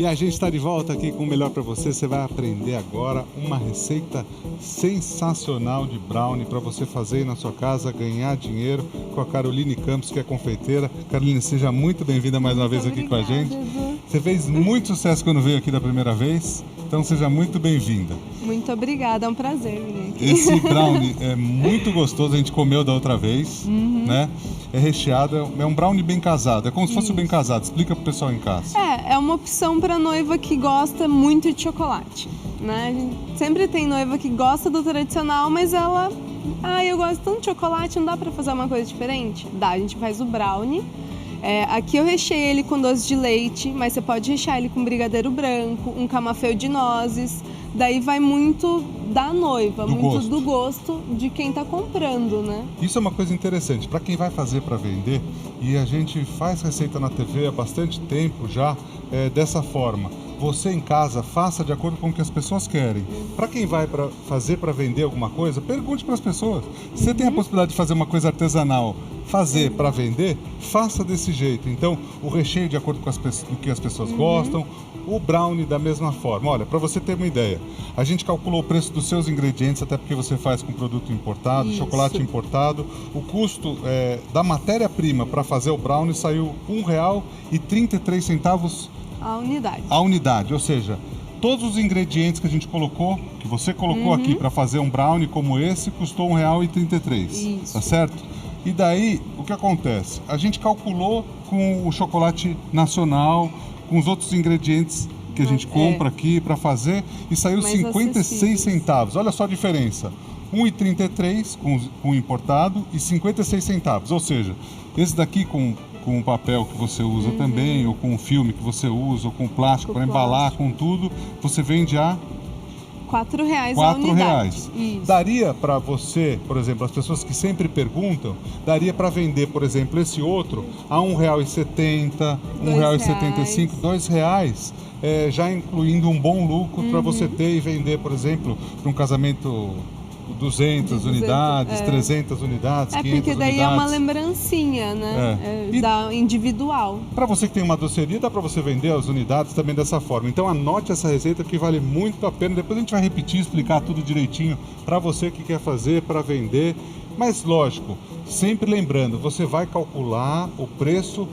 E a gente está de volta aqui com o Melhor para Você. Você vai aprender agora uma receita sensacional de brownie para você fazer aí na sua casa, ganhar dinheiro com a Caroline Campos, que é confeiteira. Caroline, seja muito bem-vinda mais uma vez aqui com a gente. Você fez muito sucesso quando veio aqui da primeira vez, então seja muito bem-vinda. Muito obrigada, é um prazer vir aqui. Esse brownie é muito gostoso, a gente comeu da outra vez, né? É recheado, é um brownie bem casado, é como se fosse bem casado. Explica pro pessoal em casa. É uma opção para noiva que gosta muito de chocolate, né? A gente sempre tem noiva que gosta do tradicional, mas ela... eu gosto tanto de chocolate, não dá para fazer uma coisa diferente? Dá, a gente faz o brownie. Aqui eu recheei ele com doce de leite, mas você pode rechear ele com brigadeiro branco, um camafeu de nozes. Daí vai muito da noiva, do gosto de quem está comprando, né? Isso é uma coisa interessante, para quem vai fazer para vender, e a gente faz receita na TV há bastante tempo já, dessa forma. Você em casa faça de acordo com o que as pessoas querem. Para quem vai fazer para vender alguma coisa, pergunte para as pessoas. Se você tem a possibilidade de fazer uma coisa artesanal, fazer para vender, faça desse jeito. Então, o recheio de acordo com o que as pessoas gostam, o brownie da mesma forma. Olha, para você ter uma ideia, a gente calculou o preço dos seus ingredientes, até porque você faz com produto importado, chocolate importado. O custo da matéria-prima para fazer o brownie saiu R$ 1,33 a unidade, ou seja, todos os ingredientes que a gente colocou, que você colocou aqui para fazer um brownie como esse, custou R$ 1,33, tá certo? E daí, o que acontece? A gente calculou com o chocolate nacional, com os outros ingredientes que a gente compra aqui para fazer, e saiu 56 centavos. Olha só a diferença. R$ 1,33 com o importado e 56 centavos, ou seja, esse daqui com o papel que você usa também, ou com o filme que você usa, ou com o plástico para embalar, com tudo, você vende a R$ 4 a unidade. Isso. Daria para você, por exemplo, as pessoas que sempre perguntam, daria para vender, por exemplo, esse outro a R$ 1,70, R$ 1,75, R$ 2, já incluindo um bom lucro para você ter e vender, por exemplo, para um casamento 200 unidades, 300 unidades, 500 unidades. Porque daí é uma lembrancinha, né? Individual. Para você que tem uma doceria, dá para você vender as unidades também dessa forma. Então anote essa receita que vale muito a pena. Depois a gente vai repetir, explicar tudo direitinho para você que quer fazer, para vender. Mas lógico, sempre lembrando, você vai calcular o preço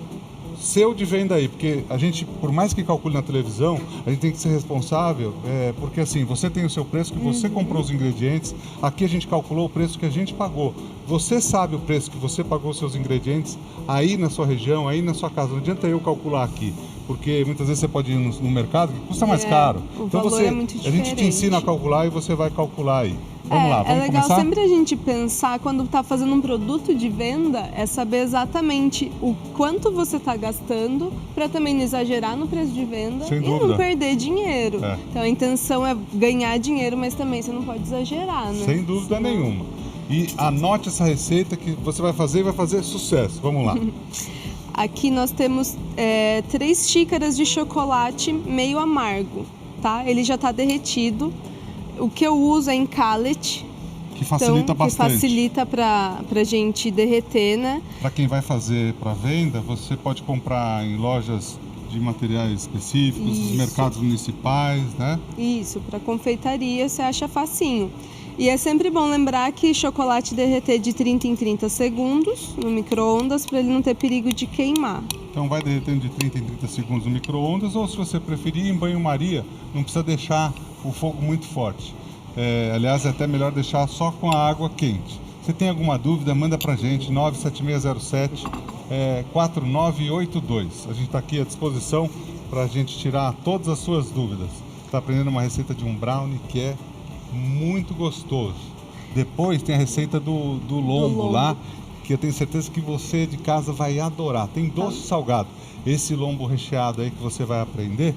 seu de venda aí, porque a gente, por mais que calcule na televisão, a gente tem que ser responsável, porque assim, você tem o seu preço que você comprou os ingredientes, aqui a gente calculou o preço que a gente pagou. Você sabe o preço que você pagou os seus ingredientes aí na sua região, aí na sua casa. Não adianta eu calcular aqui, porque muitas vezes você pode ir no mercado que custa mais caro. Então a gente te ensina a calcular e você vai calcular aí. Vamos lá, vamos legal começar? Sempre a gente pensar, quando está fazendo um produto de venda, é saber exatamente o quanto você está gastando para também não exagerar no preço de venda e não perder dinheiro. Então a intenção é ganhar dinheiro, mas também você não pode exagerar, né? Sem dúvida nenhuma. E anote essa receita que você vai fazer e vai fazer sucesso. Vamos lá. Aqui nós temos 3 xícaras de chocolate meio amargo, tá? Ele já está derretido. O que eu uso é encalete, que facilita bastante. Que facilita pra gente derreter, né? Para quem vai fazer para venda, você pode comprar em lojas de materiais específicos, nos mercados municipais, né? Isso, para confeitaria você acha facinho. E é sempre bom lembrar que chocolate derreter de 30 em 30 segundos no micro-ondas para ele não ter perigo de queimar. Então vai derretendo de 30 em 30 segundos no micro-ondas, ou se você preferir em banho-maria, não precisa deixar o fogo muito forte. Aliás, é até melhor deixar só com a água quente. Se tem alguma dúvida, manda pra gente, 97607-4982. A gente está aqui à disposição para a gente tirar todas as suas dúvidas. Está aprendendo uma receita de um brownie que é muito gostoso. Depois tem a receita do lombo lá, que eu tenho certeza que você de casa vai adorar. Tem doce e salgado. Esse lombo recheado aí que você vai aprender,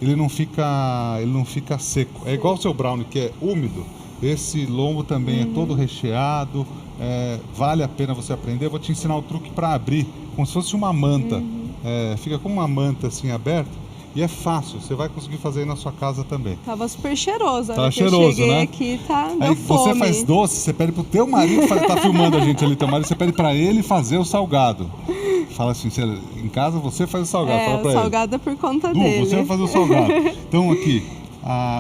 ele não fica seco. É igual o seu brownie, que é úmido. Esse lombo também é todo recheado. Vale a pena você aprender. Eu vou te ensinar o truque para abrir, como se fosse uma manta. Fica como uma manta assim aberta. E é fácil, você vai conseguir fazer aí na sua casa também. Tava super cheiroso. Tava cheiroso, eu cheguei, né? Aqui, deu aí fome. Você faz doce, você pede pro teu marido, tá filmando a gente ali, teu marido, você pede para ele fazer o salgado. fala assim, em casa você faz o salgado, fala pra o ele. salgado é por conta Du, dele. você vai fazer o salgado. Então aqui,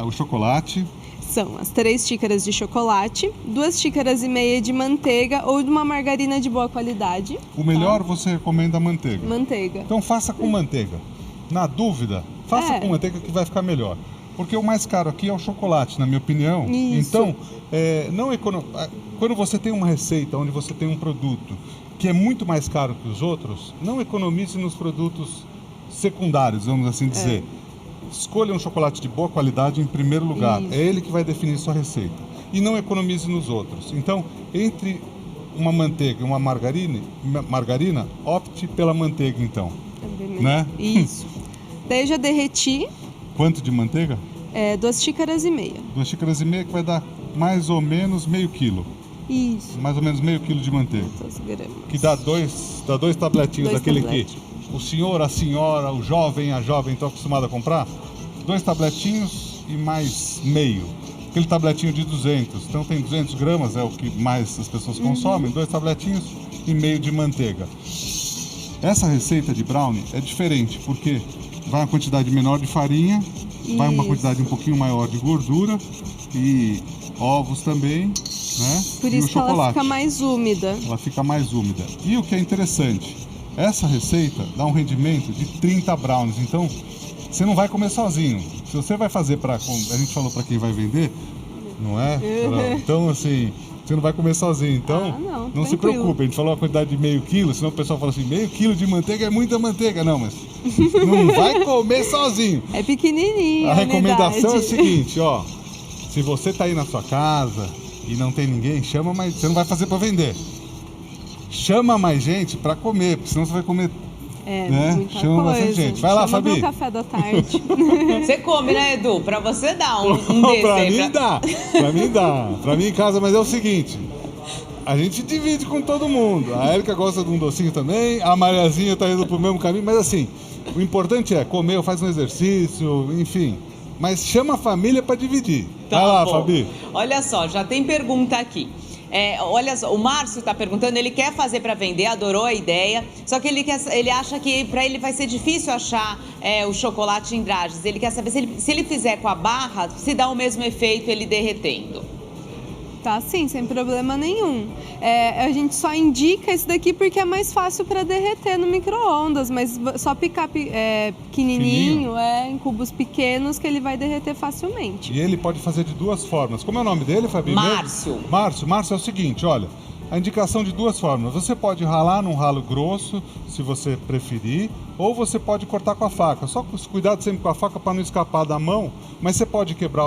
o chocolate. São as 3 xícaras de chocolate, 2 xícaras e meia de manteiga ou de uma margarina de boa qualidade. O melhor você recomenda a manteiga. Manteiga. Então faça com manteiga. Na dúvida, faça com manteiga que vai ficar melhor. Porque o mais caro aqui é o chocolate, na minha opinião. Isso. Então, quando você tem uma receita onde você tem um produto que é muito mais caro que os outros, não economize nos produtos secundários, vamos assim dizer. Escolha um chocolate de boa qualidade em primeiro lugar. Isso. É ele que vai definir sua receita. E não economize nos outros. Então, entre uma manteiga e uma margarina, opte pela manteiga então. Né? Isso. Daí eu já derreti. Quanto de manteiga? 2 xícaras e meia. 2 xícaras e meia que vai dar mais ou menos meio quilo. Isso. Mais ou menos meio quilo de manteiga. 2 gramas. Que dá dois tabletinhos daquele que o senhor, a senhora, o jovem, a jovem estão acostumados a comprar. 2 tabletinhos e mais meio. Aquele tabletinho de 200. Então tem 200 gramas, é o que mais as pessoas consomem. 2 tabletinhos e meio de manteiga. Essa receita de brownie é diferente, porque vai uma quantidade menor de farinha, vai uma quantidade um pouquinho maior de gordura e ovos também, né? Por e isso o que chocolate. ela fica mais úmida. Ela fica mais úmida. E o que é interessante, essa receita dá um rendimento de 30 brownies. Então, você não vai comer sozinho. Se você vai fazer a gente falou para quem vai vender, não é? Então, assim, você não vai comer sozinho. Então, não se preocupe. A gente falou a quantidade de meio quilo, senão o pessoal fala assim, meio quilo de manteiga é muita manteiga. Não, mas não vai comer sozinho. É pequenininho. A recomendação é o seguinte, ó. Se você tá aí na sua casa e não tem ninguém, chama, mas você não vai fazer para vender. Chama mais gente para comer, porque senão você vai comer. Muita Chama coisa. bastante gente. Vai lá, Chama Fabi. pro café da tarde. Você come, né, Edu? Pra você dar um desse Pra aí. mim dá. Pra mim dá. Pra mim em casa, mas é o seguinte. A gente divide com todo mundo. A Érica gosta de um docinho também, a Mariazinha tá indo pro mesmo caminho, mas assim, o importante é comer, faz um exercício, enfim. Mas chama a família para dividir. Tá Vai lá, bom. Fabi. Olha só, já tem pergunta aqui. Olha só, o Márcio está perguntando, ele quer fazer para vender, adorou a ideia, só que ele acha que para ele vai ser difícil achar o chocolate em drages. Ele quer saber se ele fizer com a barra, se dá o mesmo efeito ele derretendo. Tá, sim, sem problema nenhum. A gente só indica esse daqui porque é mais fácil para derreter no micro-ondas, mas só picar pequenininho, em cubos pequenos, que ele vai derreter facilmente. E ele pode fazer de 2 formas. Como é o nome dele, Fabi? Márcio. Márcio é o seguinte, olha, a indicação de 2 formas. Você pode ralar num ralo grosso, se você preferir, ou você pode cortar com a faca. Só cuidado sempre com a faca para não escapar da mão, mas você pode quebrar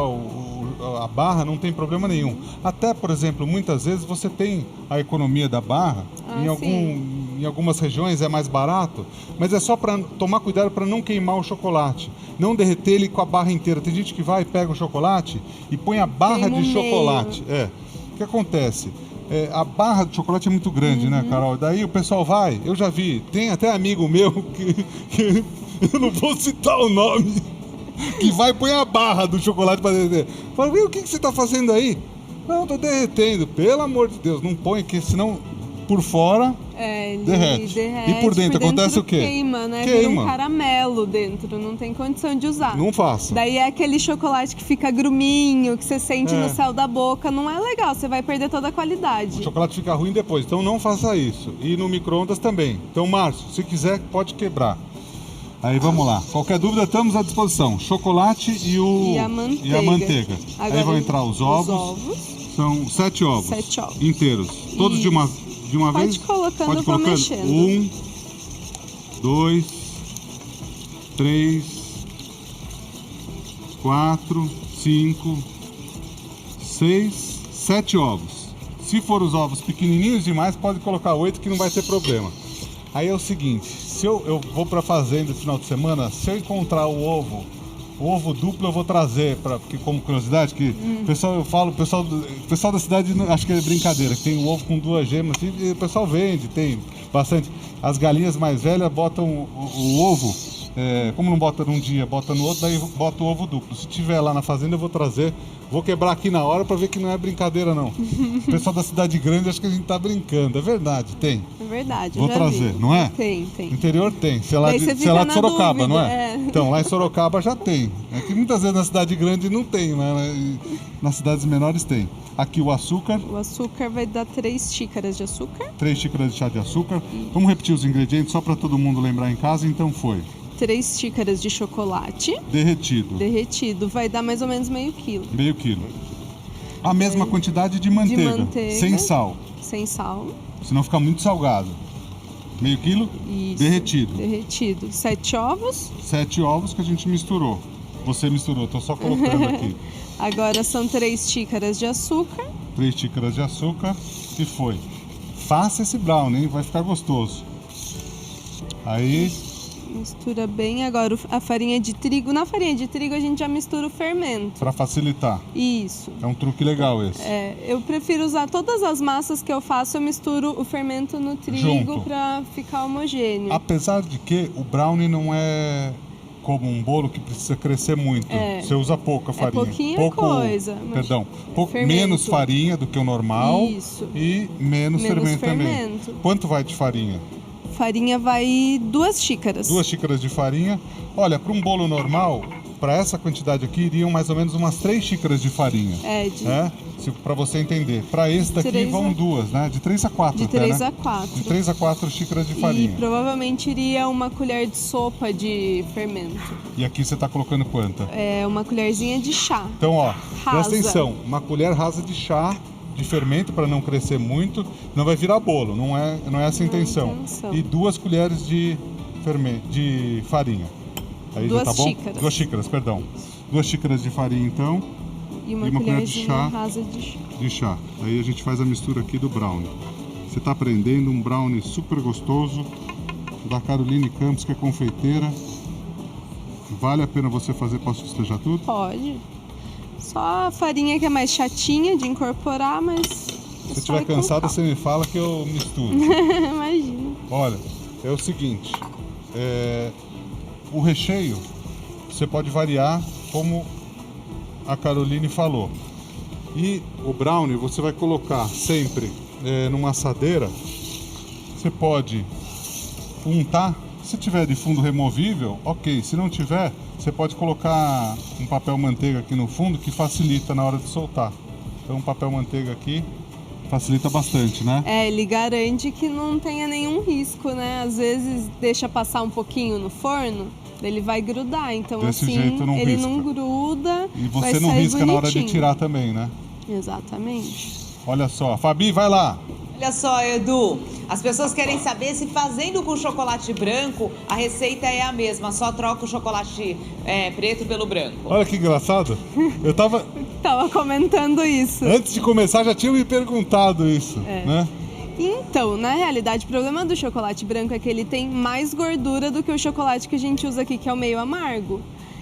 a barra, não tem problema nenhum. Até, por exemplo, muitas vezes você tem a economia da barra, em algumas regiões é mais barato, mas é só para tomar cuidado para não queimar o chocolate, não derreter ele com a barra inteira. Tem gente que vai e pega o chocolate e põe a barra de chocolate. O que acontece? A barra de chocolate é muito grande, né, Carol? Daí o pessoal vai, eu já vi, tem até amigo meu que eu não vou citar o nome, que vai e põe a barra do chocolate para derreter. Fala, o que você está fazendo aí? Não, estou derretendo. Pelo amor de Deus, não põe, que senão por fora Ele derrete. E por dentro acontece o quê? Queima, né? Queima. Vira um caramelo dentro, não tem condição de usar. Não faça. Daí é aquele chocolate que fica gruminho, que você sente no céu da boca, não é legal, você vai perder toda a qualidade. O chocolate fica ruim depois, então não faça isso. E no micro-ondas também. Então, Márcio, se quiser, pode quebrar. Aí vamos lá. Qualquer dúvida, estamos à disposição. Chocolate e a manteiga. Agora, aí vão entrar os ovos. São 7 ovos. 7 ovos. Inteiros. Todos de uma vez? Pode colocando, mexendo. 1, 2, 3, 4, 5, 6, 7 ovos. Se for os ovos pequenininhos demais, pode colocar 8 que não vai ter problema. Aí é o seguinte, se eu vou para a fazenda no final de semana, se eu encontrar o ovo duplo eu vou trazer, porque como curiosidade, que o pessoal da cidade acho que é brincadeira, que tem um ovo com 2 gemas, e o pessoal vende, tem bastante. As galinhas mais velhas botam o ovo como não bota num dia, bota no outro, daí bota o ovo duplo. Se tiver lá na fazenda, eu vou trazer. Vou quebrar aqui na hora para ver que não é brincadeira, não. O pessoal da cidade grande acha que a gente tá brincando. É verdade, tem. É verdade, Vou já trazer, vi. não é? Tem. Interior tem. Se é lá Daí de, você se é lá fica de na Sorocaba, dúvida, não é? é. Então, lá em Sorocaba já tem. É que muitas vezes na cidade grande não tem, né? E nas cidades menores tem. Aqui o açúcar, O açúcar vai dar 3 xícaras de açúcar, 3 xícaras de chá de açúcar. Vamos repetir os ingredientes só para todo mundo lembrar em casa. Então foi 3 xícaras de chocolate derretido, derretido, vai dar mais ou menos meio quilo. meio quilo. A mesma quantidade de manteiga, sem sal, sem sal. senão fica muito salgado. Meio quilo Isso. derretido. 7 ovos. 7 ovos que a gente misturou. Você misturou, tô só colocando aqui. Agora são 3 xícaras de açúcar. 3 xícaras de açúcar e foi. Faça esse brownie, hein? Vai ficar gostoso. Aí, Mistura bem. Agora a farinha de trigo. Na farinha de trigo a gente já mistura o fermento. para facilitar. Isso. É um truque legal esse. Eu prefiro usar todas as massas que eu faço, eu misturo o fermento no trigo Junto. para ficar homogêneo. Apesar de que o brownie não é como um bolo que precisa crescer muito. Você usa pouca farinha. pouquinha coisa, mas Perdão, fermento. menos farinha do que o normal. Isso. E menos fermento também. fermento. Quanto vai de farinha? Farinha vai 2 xícaras. 2 xícaras de farinha. Olha, para um bolo normal, para essa quantidade aqui, iriam mais ou menos umas 3 xícaras de farinha. Para você entender. Para esse daqui vão 2, né? De 3 a 4 De até, 3 né? a 4. De 3 a 4 xícaras de E farinha. provavelmente iria uma colher de sopa de fermento. E aqui você está colocando quanta? Uma colherzinha de chá. Então, ó, Rasa. presta atenção. Uma colher rasa de chá de fermento para não crescer muito. Não vai virar bolo, não é essa a intenção. E 2 colheres de fermento, de farinha. Aí 2 já tá bom? xícaras. 2 xícaras, perdão. 2 xícaras de farinha, então, E uma colher de colherzinha chá. rasa de chá. de chá. Aí a gente faz a mistura aqui do brownie. Você está aprendendo um brownie super gostoso da Caroline Campos, que é confeiteira. Vale a pena você fazer? Posso festejar tudo? Pode. Só a farinha que é mais chatinha de incorporar, mas... Se estiver cansada, você me fala que eu misturo. Imagina. Olha, é o seguinte, o recheio você pode variar como a Caroline falou. E o brownie você vai colocar sempre numa assadeira. Você pode untar, se tiver de fundo removível, ok. Se não tiver, você pode colocar um papel manteiga aqui no fundo que facilita na hora de soltar. Então, um papel manteiga aqui facilita bastante, né? Ele garante que não tenha nenhum risco, né? Às vezes deixa passar um pouquinho no forno, ele vai grudar. Então, Desse assim, jeito não ele risca. não gruda. E vai você não sair risca na hora de bonitinho. tirar também, né? Exatamente. Olha só, Fabi, vai lá. Olha só, Edu, as pessoas querem saber se fazendo com chocolate branco a receita é a mesma, só troca o chocolate preto pelo branco. Olha que engraçado. Eu tava... Tava comentando isso. Antes de começar, já tinha me perguntado isso, né? Então, na realidade, o problema do chocolate branco é que ele tem mais gordura do que o chocolate que a gente usa aqui, que é o meio amargo.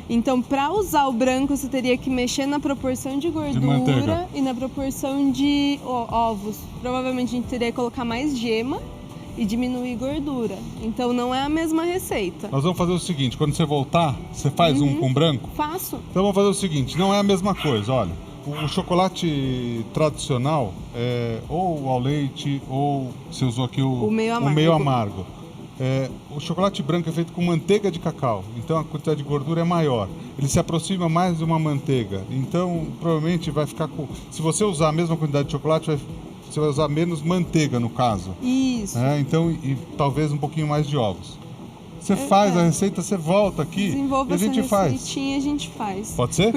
Então, para usar o branco, você teria que mexer na proporção de gordura e na proporção de ovos. Provavelmente a gente teria que colocar mais gema e diminuir gordura. Então, não é a mesma receita. Nós vamos fazer o seguinte, quando você voltar, você faz um com branco? Faço. Então vamos fazer o seguinte, não é a mesma coisa, olha. O chocolate tradicional, ou ao leite, ou você usou aqui o meio amargo. O chocolate branco é feito com manteiga de cacau, então a quantidade de gordura é maior. Ele se aproxima mais de uma manteiga, então provavelmente vai ficar com... Se você usar a mesma quantidade de chocolate, você vai usar menos manteiga no caso. Isso. Então, e talvez um pouquinho mais de ovos. Você faz a receita, você volta aqui Desenvolve e a gente essa faz. receitinha, a gente faz. Pode ser?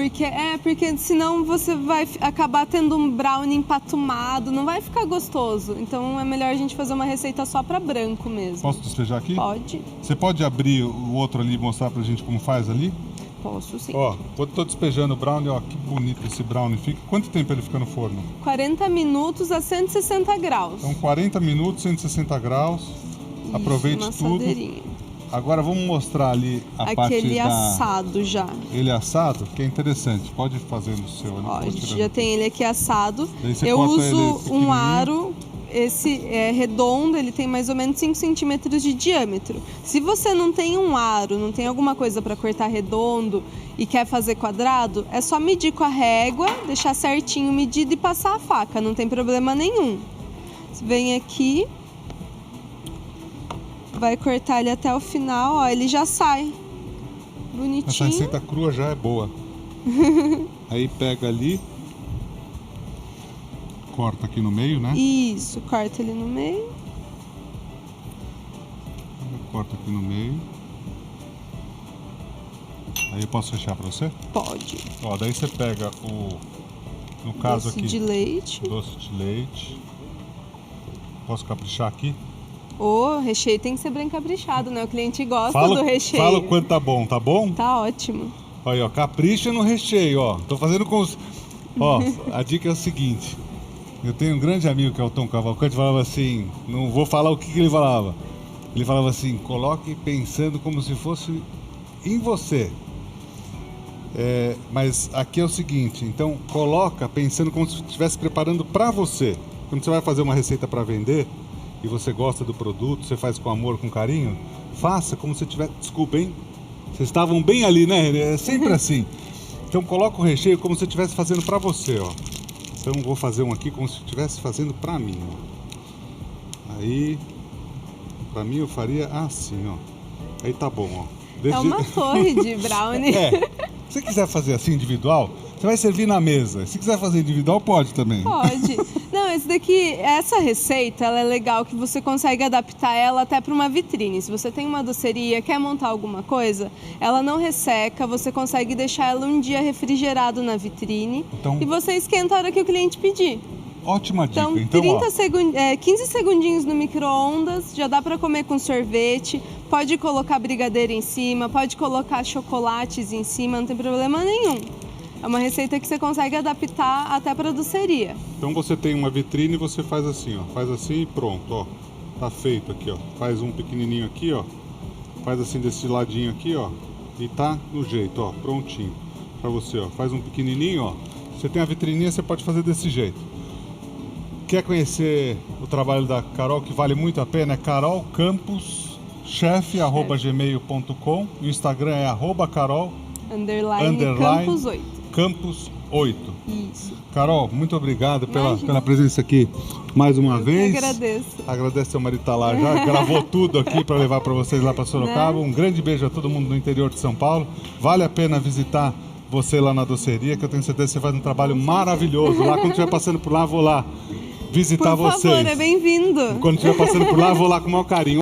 Porque senão você vai acabar tendo um brownie empatumado, não vai ficar gostoso. Então é melhor a gente fazer uma receita só para branco mesmo. Posso despejar aqui? Pode. Você pode abrir o outro ali e mostrar pra gente como faz ali? Posso, sim. Ó, quando eu tô despejando o brownie, ó, que bonito esse brownie fica. Quanto tempo ele fica no forno? 40 minutos a 160 graus. Então 40 minutos, 160 graus. Isso, Aproveite uma tudo. assadeirinha. Agora vamos mostrar ali a parte Aquele assado já. Ele assado, que é interessante. Pode fazer no seu. Ó, a gente já tem ele aqui assado. Daí você Eu corta uso ele um pequenininho. aro esse é redondo, ele tem mais ou menos 5 centímetros de diâmetro. Se você não tem um aro, não tem alguma coisa para cortar redondo e quer fazer quadrado, é só medir com a régua, deixar certinho medido e passar a faca, não tem problema nenhum. Você vem aqui, vai cortar ele até o final, ó, ele já sai bonitinho. Essa receita crua já é boa. Aí pega ali, corta aqui no meio, né? Isso, corta ele no meio. Corta aqui no meio. Aí eu posso fechar pra você? Pode. Ó, daí você pega no caso Doce aqui, de leite. doce de leite. Posso caprichar aqui? O recheio tem que ser bem caprichado, né? O cliente gosta do recheio. Fala o quanto tá bom, tá bom? Tá ótimo. Olha, ó, capricha no recheio, ó. Tô fazendo com os... Ó, a dica é o seguinte. Eu tenho um grande amigo que é o Tom Cavalcante, falava assim, não vou falar o que ele falava. Ele falava assim, coloque pensando como se fosse em você. Mas aqui é o seguinte, então coloca pensando como se estivesse preparando para você. Quando você vai fazer uma receita para vender e você gosta do produto, você faz com amor, com carinho, faça como se tivesse... Desculpa, hein? Vocês estavam bem ali, né? É sempre assim. Então coloca o recheio como se estivesse fazendo para você, ó. Então vou fazer um aqui como se estivesse fazendo para mim, ó. Aí, para mim eu faria assim, ó. Aí tá bom, ó. É uma torre de brownie. Se você quiser fazer assim individual, você vai servir na mesa. Se quiser fazer individual, pode também. Pode. Não, essa receita, ela é legal que você consegue adaptar ela até para uma vitrine. Se você tem uma doceria, quer montar alguma coisa, ela não resseca, você consegue deixar ela um dia refrigerado na vitrine e você esquenta a hora que o cliente pedir. Ótima dica. Então 15 segundinhos no micro-ondas, já dá para comer com sorvete, pode colocar brigadeiro em cima, pode colocar chocolates em cima, não tem problema nenhum. É uma receita que você consegue adaptar até para doceria. Então você tem uma vitrine e você faz assim, ó. Faz assim e pronto, ó. Tá feito aqui, ó. Faz um pequenininho aqui, ó. Faz assim desse ladinho aqui, ó. E tá no jeito, ó. Prontinho pra você, ó. Faz um pequenininho, ó. Você tem a vitrininha, você pode fazer desse jeito. Quer conhecer o trabalho da Carol, que vale muito a pena? É carolcampuschef@gmail.com. O Instagram é @carol Campus 8. Campus 8. Isso. Carol, muito obrigado pela presença aqui mais uma vez. Eu agradeço. Agradece seu marido tá lá já, gravou tudo aqui para levar para vocês lá para Sorocaba. Um grande beijo a todo mundo do interior de São Paulo. Vale a pena visitar você lá na doceria, que eu tenho certeza que você faz um trabalho maravilhoso. Lá, quando estiver passando por lá, vou lá visitar vocês. Por favor, é bem-vindo. Quando estiver passando por lá, vou lá com o maior carinho.